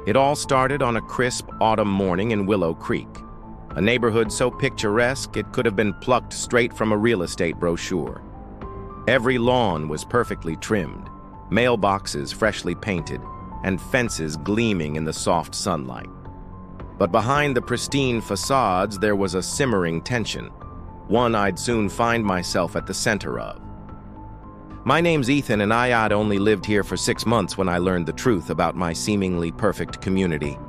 It all started on a crisp autumn morning in Willow Creek, a neighborhood so picturesque it could have been plucked straight from a real estate brochure. Every lawn was perfectly trimmed, mailboxes freshly painted, and fences gleaming in the soft sunlight. But behind the pristine facades, there was a simmering tension, one I'd soon find myself at the center of. My name's Ethan, and I'd only lived here for 6 months when I learned the truth about my seemingly perfect community.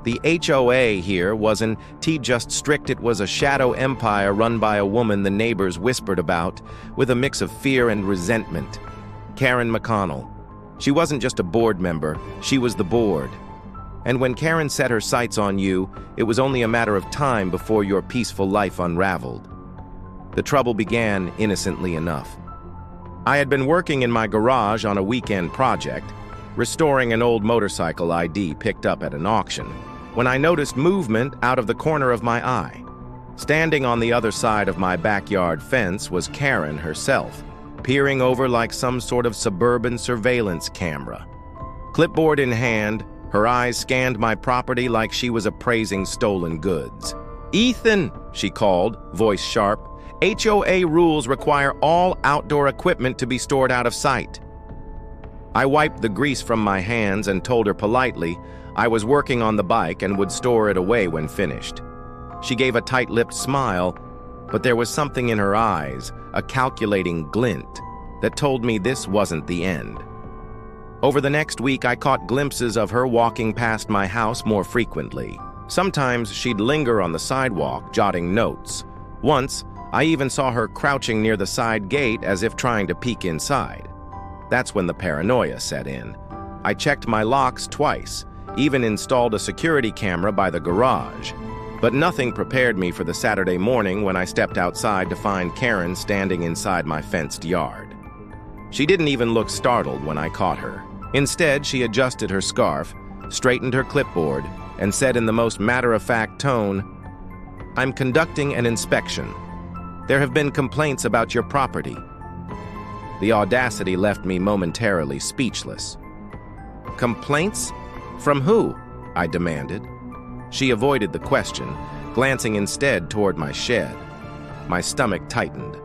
The HOA here wasn't just strict, it was a shadow empire run by a woman the neighbors whispered about, with a mix of fear and resentment. Karen McConnell. She wasn't just a board member, she was the board. And when Karen set her sights on you, it was only a matter of time before your peaceful life unraveled. The trouble began innocently enough. I had been working in my garage on a weekend project, restoring an old motorcycle ID picked up at an auction, when I noticed movement out of the corner of my eye. Standing on the other side of my backyard fence was Karen herself, peering over like some sort of suburban surveillance camera. Clipboard in hand, her eyes scanned my property like she was appraising stolen goods. "Ethan," she called, voice sharp, "HOA rules require all outdoor equipment to be stored out of sight." I wiped the grease from my hands and told her politely I was working on the bike and would store it away when finished. She gave a tight-lipped smile, but there was something in her eyes, a calculating glint, that told me this wasn't the end. Over the next week, I caught glimpses of her walking past my house more frequently. Sometimes she'd linger on the sidewalk, jotting notes. Once, I even saw her crouching near the side gate as if trying to peek inside. That's when the paranoia set in. I checked my locks twice, even installed a security camera by the garage. But nothing prepared me for the Saturday morning when I stepped outside to find Karen standing inside my fenced yard. She didn't even look startled when I caught her. Instead, she adjusted her scarf, straightened her clipboard, and said in the most matter-of-fact tone, "I'm conducting an inspection. There have been complaints about your property." The audacity left me momentarily speechless. "Complaints? From who?" I demanded. She avoided the question, glancing instead toward my shed. My stomach tightened.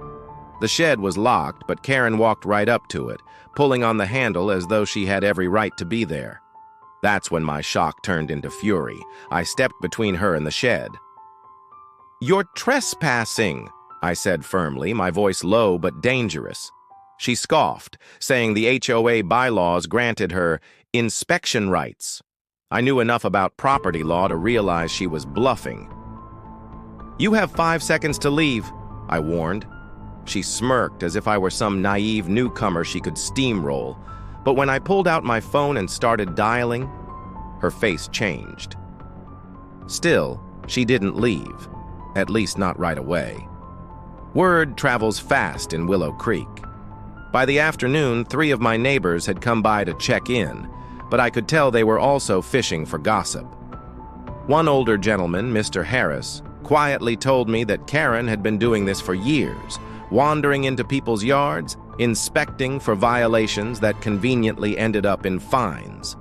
The shed was locked, but Karen walked right up to it, pulling on the handle as though she had every right to be there. That's when my shock turned into fury. I stepped between her and the shed. "You're trespassing," I said firmly, my voice low but dangerous. She scoffed, saying the HOA bylaws granted her inspection rights. I knew enough about property law to realize she was bluffing. "You have 5 seconds to leave," I warned. She smirked as if I were some naive newcomer she could steamroll, but when I pulled out my phone and started dialing, her face changed. Still, she didn't leave, at least not right away. Word travels fast in Willow Creek. By the afternoon, 3 of my neighbors had come by to check in, but I could tell they were also fishing for gossip. One older gentleman, Mr. Harris, quietly told me that Karen had been doing this for years, wandering into people's yards, inspecting for violations that conveniently ended up in fines.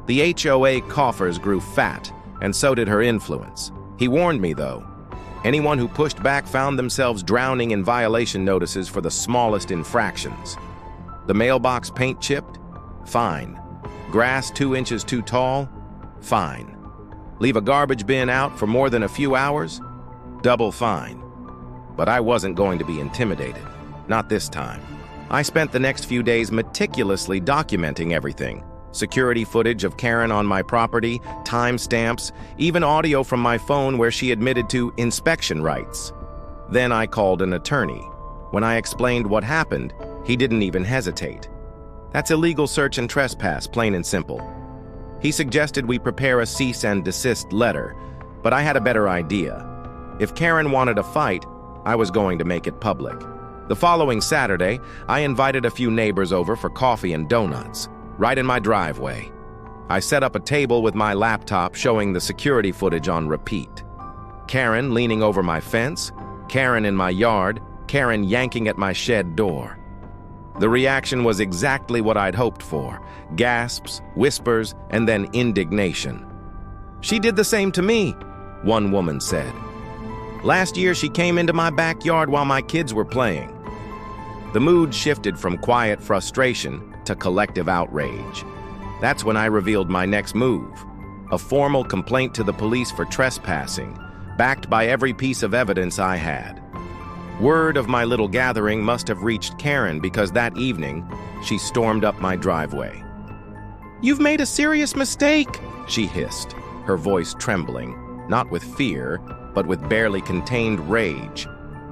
The HOA coffers grew fat, and so did her influence. He warned me, though. Anyone who pushed back found themselves drowning in violation notices for the smallest infractions. The mailbox paint chipped? Fine. Grass 2 inches too tall? Fine. Leave a garbage bin out for more than a few hours? Double fine. But I wasn't going to be intimidated. Not this time. I spent the next few days meticulously documenting everything. Security footage of Karen on my property, timestamps, even audio from my phone where she admitted to inspection rights. Then I called an attorney. When I explained what happened, he didn't even hesitate. That's illegal search and trespass, plain and simple. He suggested we prepare a cease and desist letter, but I had a better idea. If Karen wanted a fight, I was going to make it public. The following Saturday, I invited a few neighbors over for coffee and donuts, right in my driveway. I set up a table with my laptop showing the security footage on repeat. Karen leaning over my fence, Karen in my yard, Karen yanking at my shed door. The reaction was exactly what I'd hoped for: gasps, whispers, and then indignation. "She did the same to me," one woman said. "Last year she came into my backyard while my kids were playing." The mood shifted from quiet frustration to collective outrage. That's when I revealed my next move: a formal complaint to the police for trespassing, backed by every piece of evidence I had. Word of my little gathering must have reached Karen, because that evening, she stormed up my driveway. "You've made a serious mistake," she hissed, her voice trembling, not with fear, but with barely contained rage.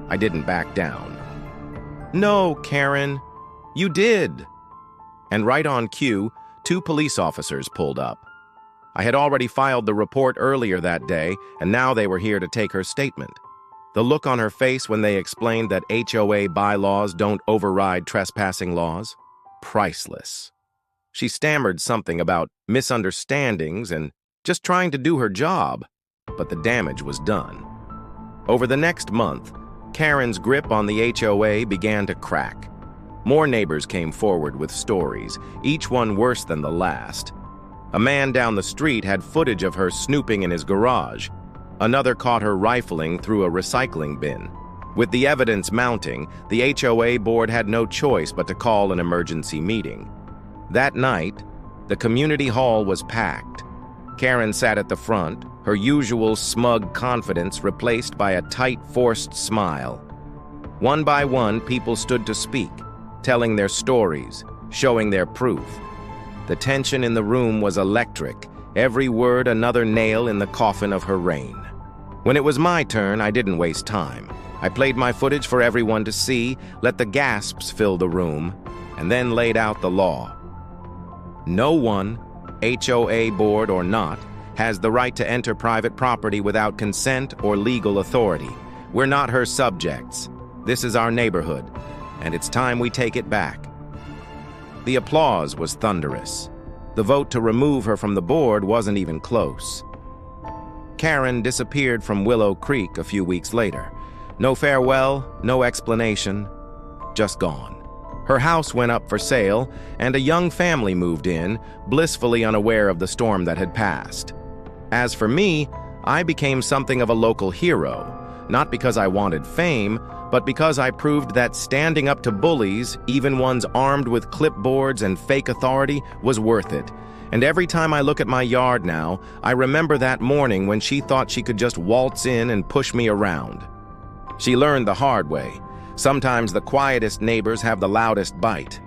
I didn't back down. "No, Karen, you did." And right on cue, 2 police officers pulled up. I had already filed the report earlier that day, and now they were here to take her statement. The look on her face when they explained that HOA bylaws don't override trespassing laws? Priceless. She stammered something about misunderstandings and just trying to do her job, but the damage was done. Over the next month, Karen's grip on the HOA began to crack. More neighbors came forward with stories, each one worse than the last. A man down the street had footage of her snooping in his garage. Another caught her rifling through a recycling bin. With the evidence mounting, the HOA board had no choice but to call an emergency meeting. That night, the community hall was packed. Karen sat at the front, her usual smug confidence replaced by a tight, forced smile. One by one, people stood to speak, telling their stories, showing their proof. The tension in the room was electric, every word another nail in the coffin of her reign. When it was my turn, I didn't waste time. I played my footage for everyone to see, let the gasps fill the room, and then laid out the law. No one, HOA board or not, has the right to enter private property without consent or legal authority. We're not her subjects. This is our neighborhood, and it's time we take it back. The applause was thunderous. The vote to remove her from the board wasn't even close. Karen disappeared from Willow Creek a few weeks later. No farewell, no explanation, just gone. Her house went up for sale, and a young family moved in, blissfully unaware of the storm that had passed. As for me, I became something of a local hero, not because I wanted fame, but because I proved that standing up to bullies, even ones armed with clipboards and fake authority, was worth it. And every time I look at my yard now, I remember that morning when she thought she could just waltz in and push me around. She learned the hard way. Sometimes the quietest neighbors have the loudest bite.